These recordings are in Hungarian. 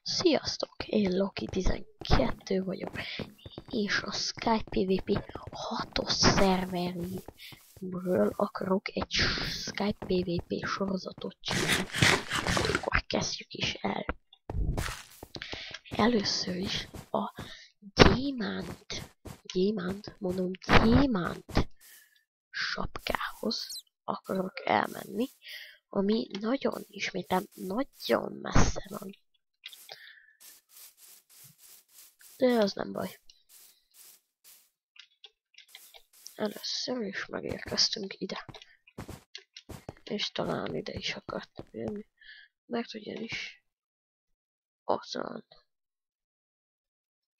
Sziasztok, én Loki12 vagyok, és a Skype PvP 6-os szerverről akarok egy Skype PvP sorozatot csinálni. Akkor kezdjük is el. Először is a gyémánt sapkához akarok elmenni, ami nagyon messze van. De az nem baj. Először is megérkeztünk ide. És talán ide is akartam jönni. Mert ugyanis ott van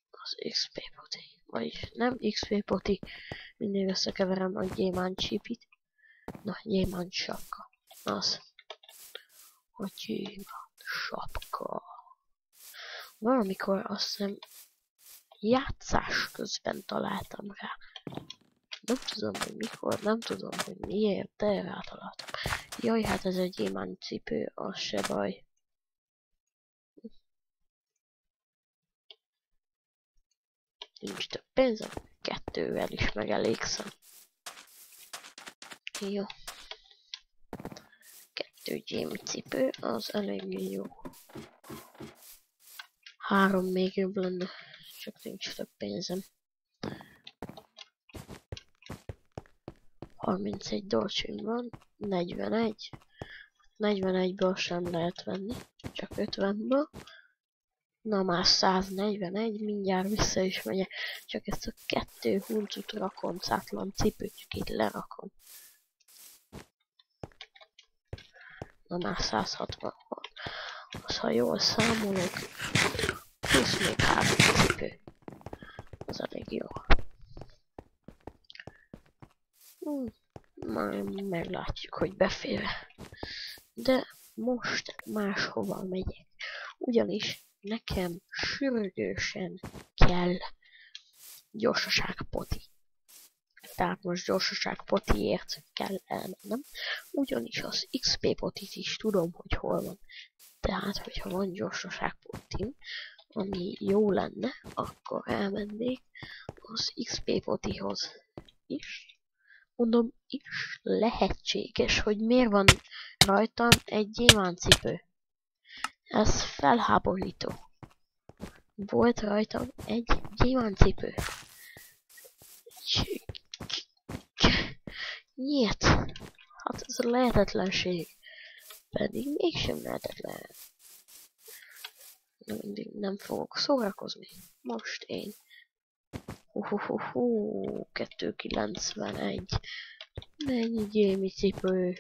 az XP poti. Vagyis nem XP poti. Mindig összekeverem a gyémánt csípit. Na, gyémánt sapka. Az. A gyémánt sapka. Valamikor azt hiszem játszás közben találtam rá. Nem tudom, hogy mikor, nem tudom, hogy miért, de rátaláltam. Jaj, hát ez egy gyémánt cipő, az se baj. Nincs több pénzem, 2-vel is megelégszem. Jó. 2 gyémánt cipő, az eléggé jó. 3 még jobb lenne, csak nincs több pénzem. 31 dolcsünk van, 41. 41-ből sem lehet venni, csak 50-ből. Na már 141, mindjárt vissza is megyek. Csak ezt a 2 huncut rakoncátlan cipőt csak itt lerakom. Na már 160 van. Az, ha jól számolok, plusz még 3 cipő. Az elég jó. Majd meglátjuk, hogy befér. De most máshova megyek. Ugyanis nekem sürgősen kell gyorsaságpoti. Tehát most gyorsaságpotiért kell elmennem. Ugyanis az XP potit is tudom, hogy hol van. Tehát, hogyha van gyorsaságpotim, ami jó lenne, akkor elmennék az XP potihoz is. Mondom, is lehetséges, hogy miért van rajtam egy gyémántcipő. Ez felháborító. Volt rajtam egy gyémántcipő. Nyílt. Hát ez a lehetetlenség. Pedig mégsem lehetetlen. Mindig nem fogok szórakozni. Most én. 291. Mennyi gyémi cipő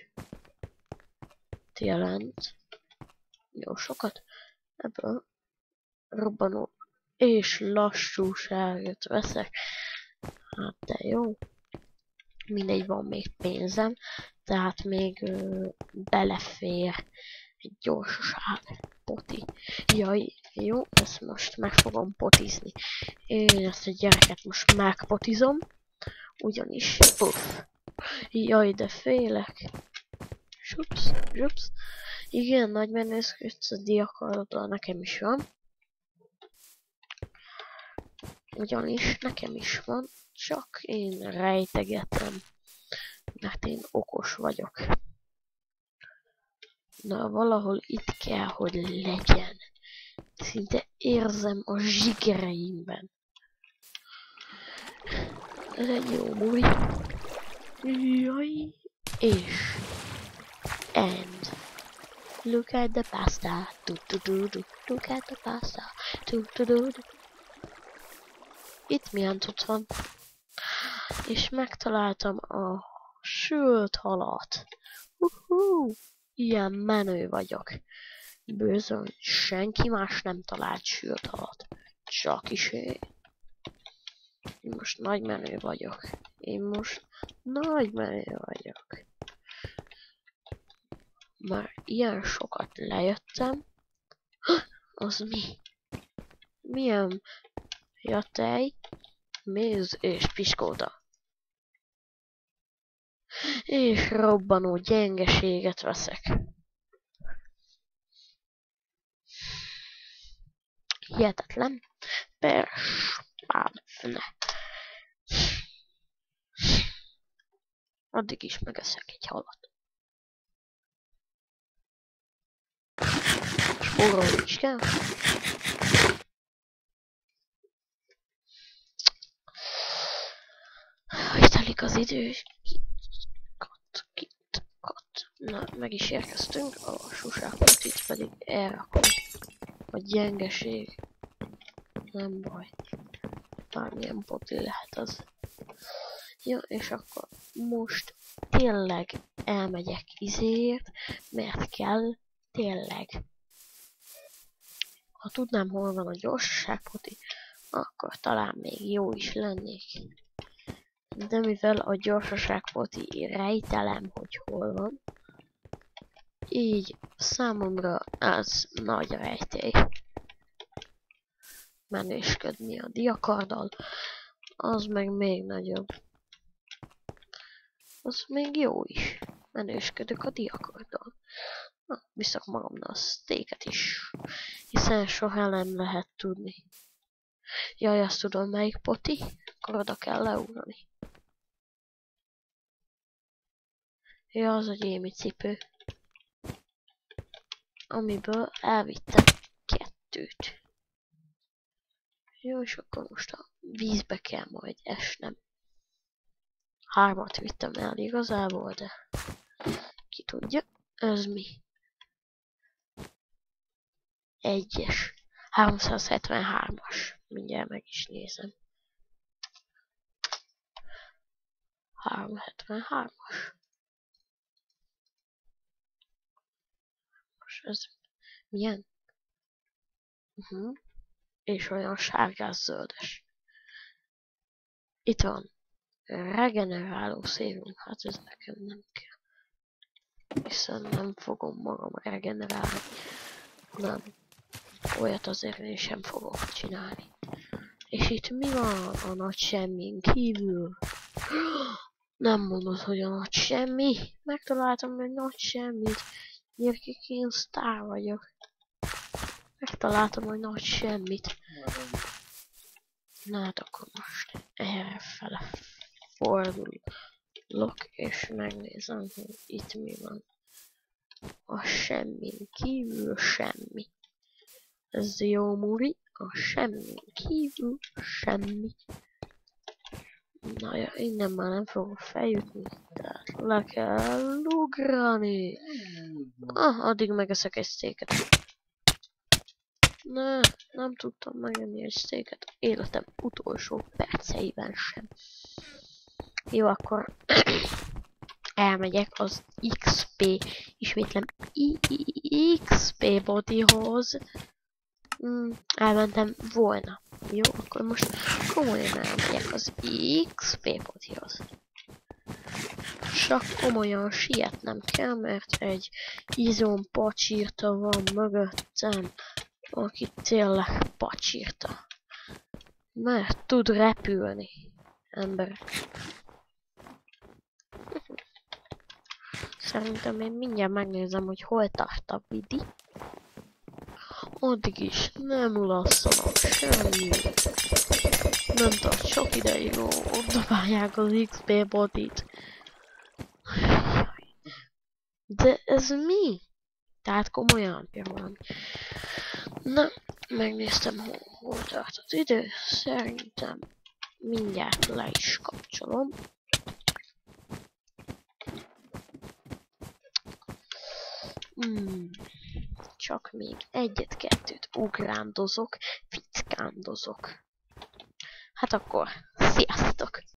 jelent? Jó sokat. Ebből robbanó és lassúságot veszek. Hát de jó. Mindegy, van még pénzem. Tehát még belefér egy gyorsaság poti. Jaj, jó, ezt most meg fogom potizni. Én ezt a gyereket most megpotizom. Ugyanis, jaj, de félek. Zsups. Igen, nagy menőszködsz a diakarddal nekem is van. Ugyanis nekem is van, csak én rejtegetem. Mert én okos vagyok. Na, valahol itt kell, hogy legyen. Szinte érzem a zsigereimben. Ez egy jó buli. Jaj. És. And. Look at the pasta. Look at the pasta. Itt milyen cucc van. És megtaláltam a sült halat. Ilyen menő vagyok. Bőzön, senki más nem talált sült halat. Csak is én. Én most nagy menő vagyok. Már ilyen sokat lejöttem. Az mi? Milyen? Ja, tej, méz és piskóta. És robbanó gyengeséget veszek. Hihetetlen. Perspávne. Addig is megeszek egy halat. Spórolni is kell. Hogy telik az idő. Kat. Na, meg is érkeztünk. A sussákot itt pedig elrakom. A gyengeség. Nem baj. Bármilyen poti lehet az. Ja, és akkor most tényleg elmegyek izéért, mert kell tényleg. Ha tudnám, hol van a gyorsaságpoti, akkor talán még jó is lennék. De mivel a gyorsaságpoti rejtelem, hogy hol van, így számomra az nagy rejtély. Menősködni a diakarddal, az meg még nagyobb. Az még jó is. Menősködök a diakarddal. Na, viszok magamnak a steaket is. Hiszen soha nem lehet tudni. Jaj, azt tudom melyik poti, akkor oda kell leugrani. Ja, az a gyémi cipő. Amiből elvittem 2. Jó, és akkor most a vízbe kell majd esnem. 3 vittem el igazából, de ki tudja, ez mi? 1-es. 373-as. Mindjárt meg is nézem. 373-as. Most ez milyen? És olyan sárgás-zöldes. Itt van. Regeneráló szérum. Hát ez nekem nem kell. Hiszen nem fogom magam regenerálni. Nem. Olyat azért én sem fogok csinálni. És itt mi van a nagy semmin kívül? Nem mondod, hogy a nagy semmi? Megtaláltam egy nagy semmit. Gyerekek, én sztár vagyok. Megtaláltam egy nagy semmit. Na hát akkor most erre fele fordulok, és megnézem, hogy itt mi van. A semmin kívül semmi. Ez jó muri, a semmin kívül semmi. Na ja, innen már nem fogok feljutni, tehát le kell ugrani. Addig megeszek egy steaket. Ne, nem tudtam megenni egy steaket életem utolsó perceiben sem. Jó, akkor elmegyek az XP, ismétlem XP botihoz. Elmentem volna. Jó, akkor most komolyan elmegyek az XP botihoz. Csak komolyan sietnem kell, mert egy izom pacsírta van mögöttem, aki tényleg pacsírta. Mert tud repülni, emberek. Szerintem én mindjárt megnézem, hogy hol tart a vidi. Addig is nem lasszanak semmi. Nem tart sok ideig, ott dobálják az XP botit. De ez mi? Tehát komolyan valami. Na, megnéztem, hol tart az idő. Szerintem mindjárt le is kapcsolom. Csak még 1-2 ugrándozok, fickándozok. Hát akkor, sziasztok!